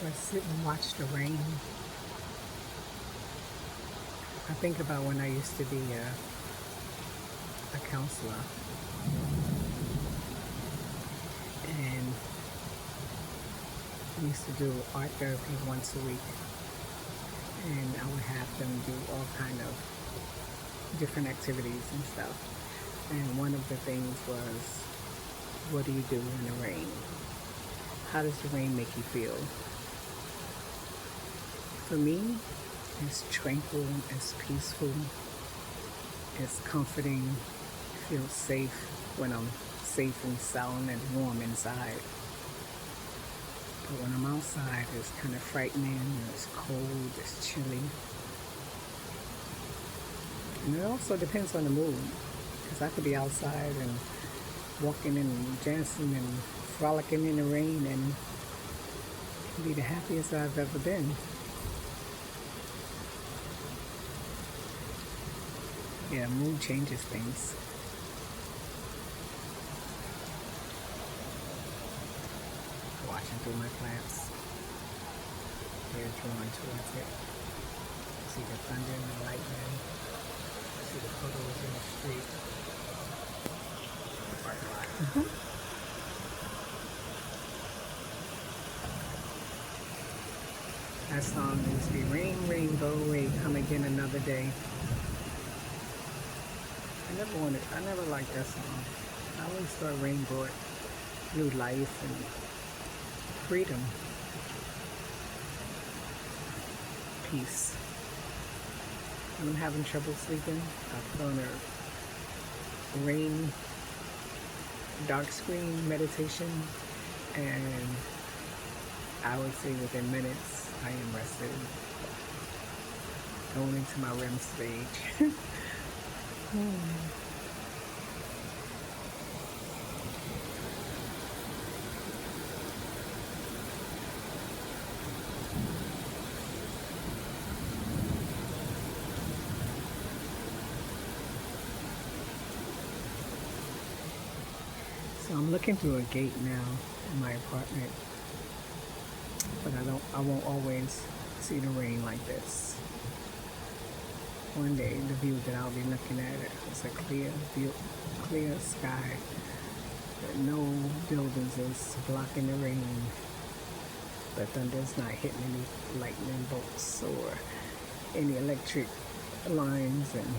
or sit and watch the rain. I think about when I used to be a counselor, and we used to do art therapy once a week, and I would have them do all kind of different activities and stuff. And one of the things was, what do you do in the rain? How does the rain make you feel? For me, it's tranquil, it's peaceful, it's comforting. I feel safe when I'm safe and sound and warm inside. But when I'm outside, it's kind of frightening, it's cold, it's chilly. And it also depends on the mood, because I could be outside and walking and dancing and frolicking in the rain and be the happiest I've ever been. Yeah, mood changes things. Watching through my plants, they're drawn towards it. See the thunder and the lightning. See the puddles in the street. Mm-hmm. That song used to be "Rain, Rain, Go Away, Come Again Another Day." I never liked that song. I always thought rain brought new life and freedom, peace. When I'm having trouble sleeping, I put on a rain dark screen meditation, and I would say within minutes I am rested, going into my REM stage. So I'm looking through a gate now in my apartment, but I won't always see the rain like this. One day, the view that I'll be looking at is a clear view, clear sky, no buildings is blocking the rain. The thunder's not hitting any lightning bolts or any electric lines, and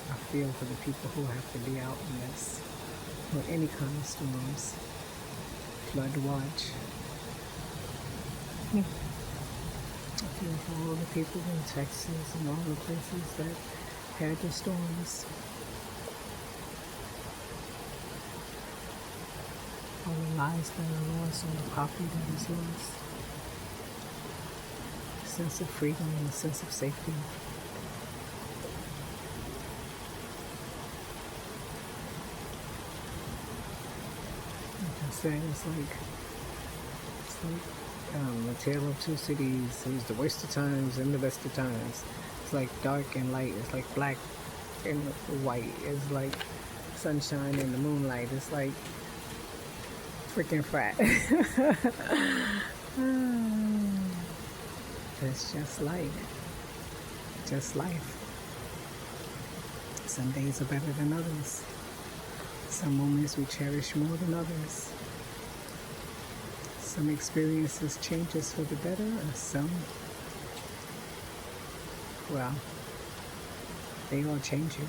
I feel for the people who have to be out in this, or any kind of storms, flood watch. I feel for all the people in Texas and all the places that had the storms. All the lives that are lost, all the property that is lost. A sense of freedom and a sense of safety. Like I said, it's like the tale of two cities. It was the worst of times and the best of times. It's like dark and light. It's like black and white. It's like sunshine and the moonlight. It's like freaking frat. It's just life. Just life. Some days are better than others. Some moments we cherish more than others. Some experiences change us for the better, and some, well, they all change you.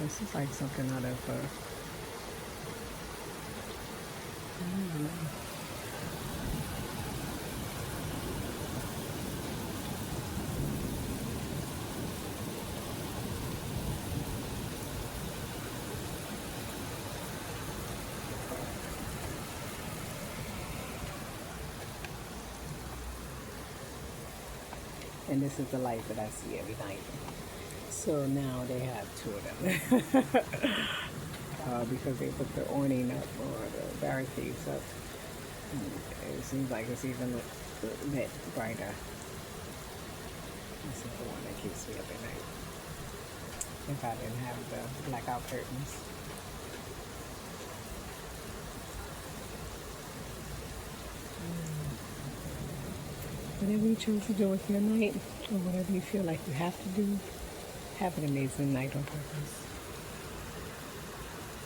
This is like something out of I don't know. And this is the light that I see every night. So now they have two of them. Because they put the awning up or the barricades up. It seems like it's even lit brighter. This is the one that keeps me up at night. If I didn't have the blackout curtains. whatever you choose to do with your night, or whatever you feel like you have to do, have an amazing night on purpose.